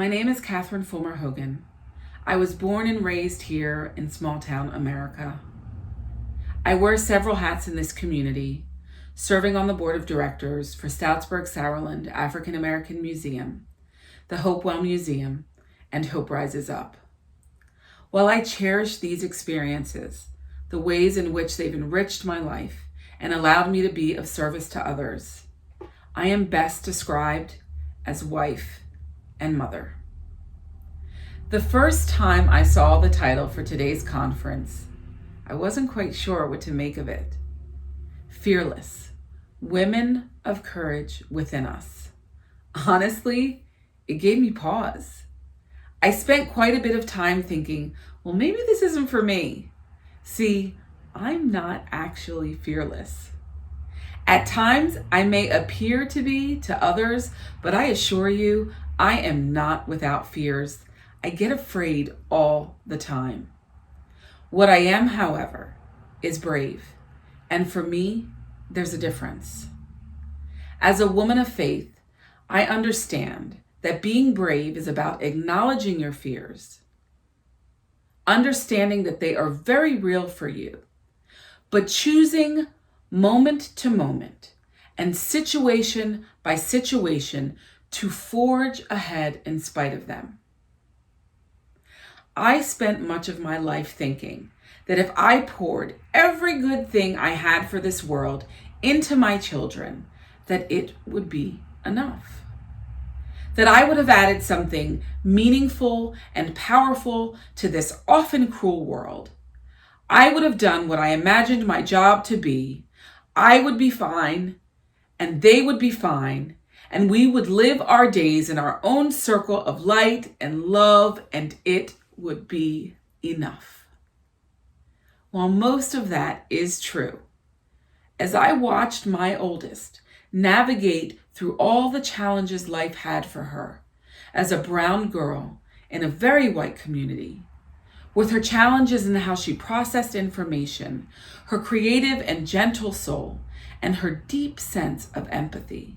name is Catherine Fulmer-Hogan. I was born and raised here in small town America. I wear several hats in this community, serving on the board of directors for Stroudsburg-Sauerland African American Museum, the Hopewell Museum, and Hope Rises Up. While I cherish these experiences, the ways in which they've enriched my life and allowed me to be of service to others, I am best described as wife and mother. The first time I saw the title for today's conference, I wasn't quite sure what to make of it. Fearless, Women of Courage Within Us. Honestly, it gave me pause. I spent quite a bit of time thinking, well, maybe this isn't for me. See, I'm not actually fearless. At times, I may appear to be to others, but I assure you, I am not without fears. I get afraid all the time. What I am, however, is brave. And for me, there's a difference. As a woman of faith, I understand that being brave is about acknowledging your fears, understanding that they are very real for you, but choosing moment to moment and situation by situation to forge ahead in spite of them. I spent much of my life thinking that if I poured every good thing I had for this world into my children, that it would be enough. That I would have added something meaningful and powerful to this often cruel world. I would have done what I imagined my job to be. I would be fine, and they would be fine, and we would live our days in our own circle of light and love, and it would be enough. While most of that is true, as I watched my oldest navigate through all the challenges life had for her as a brown girl in a very white community, with her challenges in how she processed information, her creative and gentle soul, and her deep sense of empathy.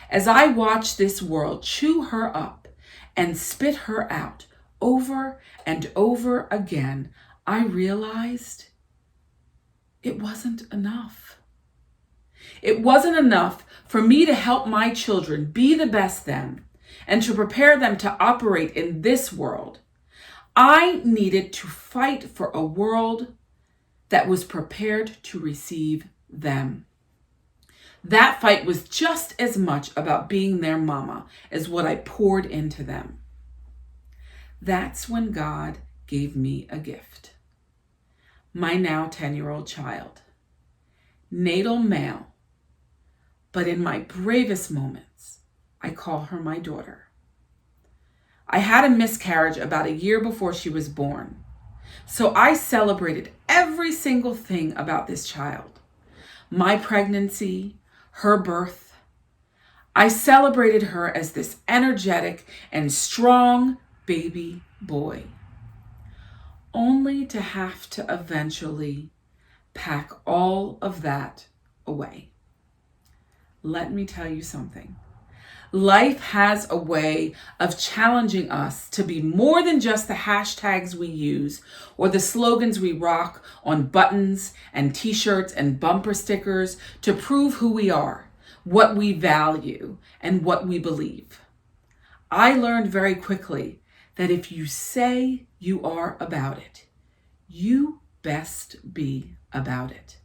As I watched this world chew her up and spit her out over and over again, I realized it wasn't enough. It wasn't enough for me to help my children be the best them and to prepare them to operate in this world. I needed to fight for a world that was prepared to receive them. That fight was just as much about being their mama as what I poured into them. That's when God gave me a gift. My now 10-year-old child. Natal male, but in my bravest moments, I call her my daughter. I had a miscarriage about a year before she was born, so I celebrated every single thing about this child. My pregnancy, her birth. I celebrated her as this energetic and strong baby boy, only to have to eventually pack all of that away. Let me tell you something. Life has a way of challenging us to be more than just the hashtags we use or the slogans we rock on buttons and t-shirts and bumper stickers to prove who we are, what we value, and what we believe. I learned very quickly that if you say you are about it, you best be about it.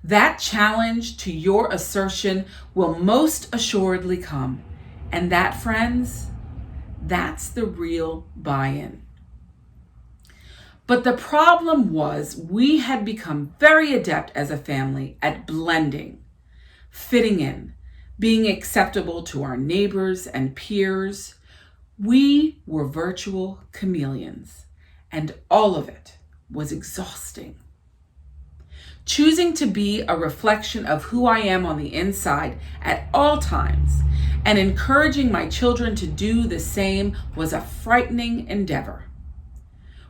That challenge to your assertion will most assuredly come. And that, friends, that's the real buy-in. But the problem was we had become very adept as a family at blending, fitting in, being acceptable to our neighbors and peers. We were virtual chameleons, and all of it was exhausting. Choosing to be a reflection of who I am on the inside at all times and encouraging my children to do the same was a frightening endeavor.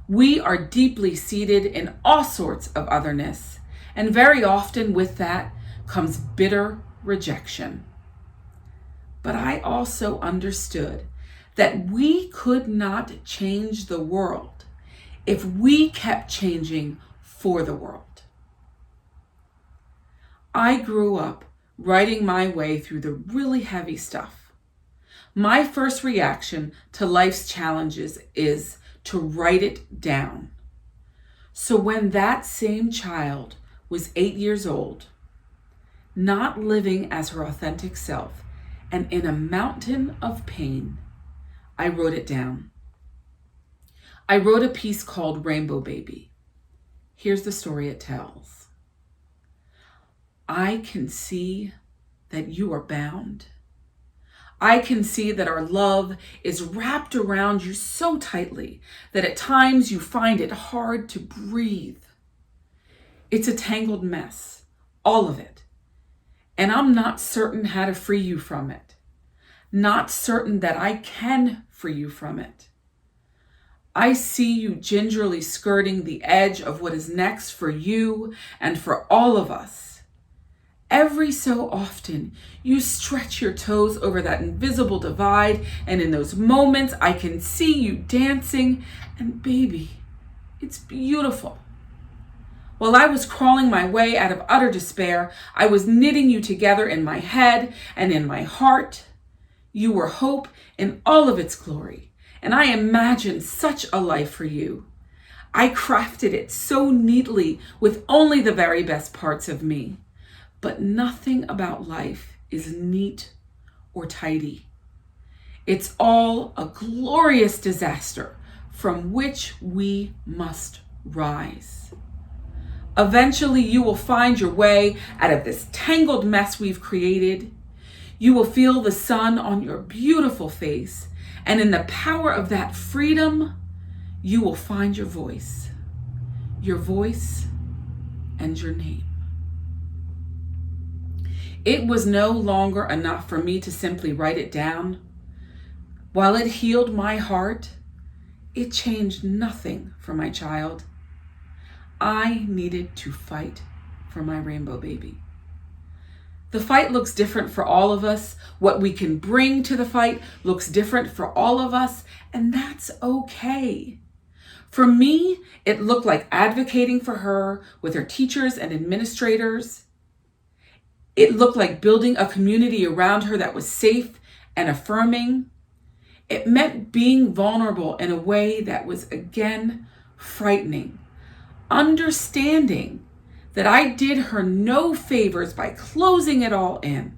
We are deeply seated in all sorts of otherness, and very often with that comes bitter rejection. But I also understood that we could not change the world if we kept changing for the world. I grew up writing my way through the really heavy stuff. My first reaction to life's challenges is to write it down. So when that same child was 8 years old, not living as her authentic self, and in a mountain of pain, I wrote it down. I wrote a piece called Rainbow Baby. Here's the story it tells. I can see that you are bound. I can see that our love is wrapped around you so tightly that at times you find it hard to breathe. It's a tangled mess, all of it. And I'm not certain how to free you from it. Not certain that I can free you from it. I see you gingerly skirting the edge of what is next for you and for all of us. Every so often, you stretch your toes over that invisible divide, and in those moments, I can see you dancing, and baby, it's beautiful. While I was crawling my way out of utter despair, I was knitting you together in my head and in my heart. You were hope in all of its glory, and I imagined such a life for you. I crafted it so neatly with only the very best parts of me. But nothing about life is neat or tidy. It's all a glorious disaster from which we must rise. Eventually, you will find your way out of this tangled mess we've created. You will feel the sun on your beautiful face, and in the power of that freedom, you will find your voice and your name. It was no longer enough for me to simply write it down. While it healed my heart, it changed nothing for my child. I needed to fight for my rainbow baby. The fight looks different for all of us. What we can bring to the fight looks different for all of us, and that's okay. For me, it looked like advocating for her with her teachers and administrators. It looked like building a community around her that was safe and affirming. It meant being vulnerable in a way that was, again, frightening. Understanding that I did her no favors by closing it all in.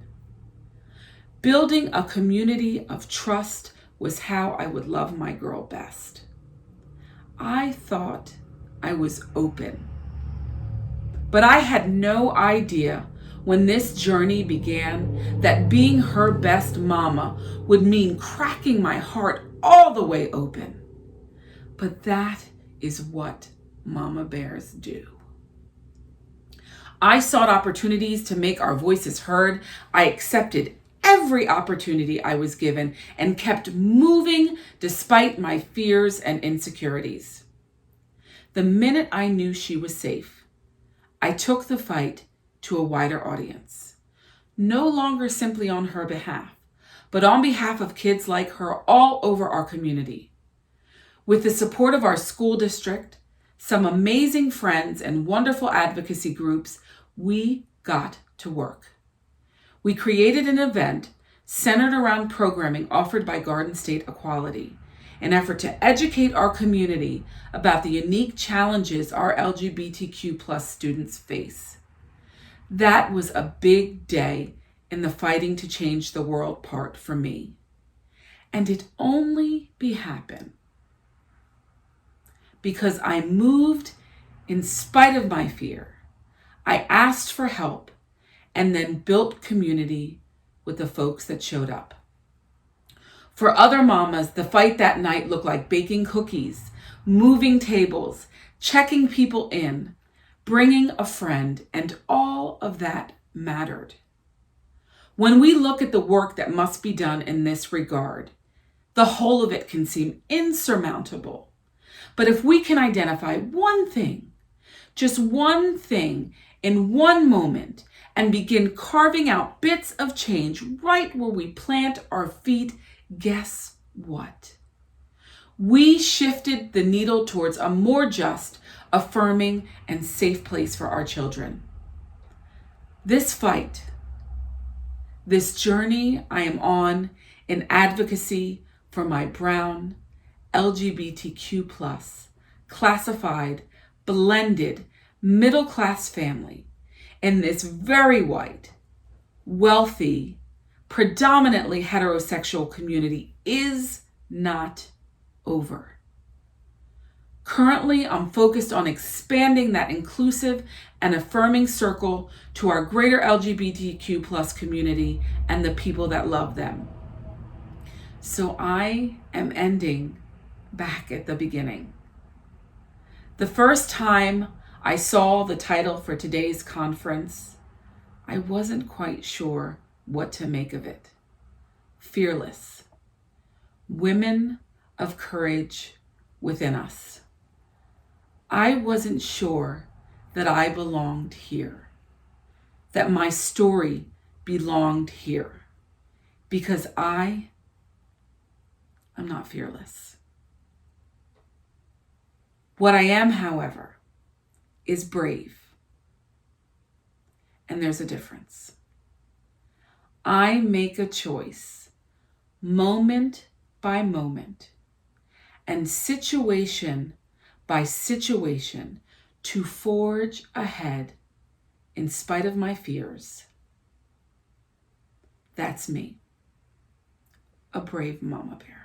Building a community of trust was how I would love my girl best. I thought I was open. But I had no idea when this journey began that being her best mama would mean cracking my heart all the way open. But that is what mama bears do. I sought opportunities to make our voices heard. I accepted every opportunity I was given and kept moving despite my fears and insecurities. The minute I knew she was safe, I took the fight to a wider audience, no longer simply on her behalf, but on behalf of kids like her all over our community. With the support of our school district, some amazing friends, and wonderful advocacy groups, we got to work. We created an event centered around programming offered by Garden State Equality, an effort to educate our community about the unique challenges our LGBTQ+ students face. That was a big day in the fighting to change the world part for me. And it only happened because I moved in spite of my fear. I asked for help and then built community with the folks that showed up. For other mamas, the fight that night looked like baking cookies, moving tables, checking people in, bringing a friend, and all of that mattered. When we look at the work that must be done in this regard, the whole of it can seem insurmountable. But if we can identify one thing, just one thing in one moment, and begin carving out bits of change right where we plant our feet, guess what? We shifted the needle towards a more just, affirming, and safe place for our children. This fight, this journey I am on in advocacy for my brown, LGBTQ+, classified, blended, middle-class family in this very white, wealthy, predominantly heterosexual community is not over. Currently, I'm focused on expanding that inclusive and affirming circle to our greater LGBTQ+ community and the people that love them. So I am ending back at the beginning. The first time I saw the title for today's conference, I wasn't quite sure what to make of it. Fearless. Women of courage within us. I wasn't sure that I belonged here, that my story belonged here, because I'm not fearless. What I am, however, is brave. And there's a difference. I make a choice, moment by moment, and situation by situation, to forge ahead in spite of my fears. That's me, a brave mama bear.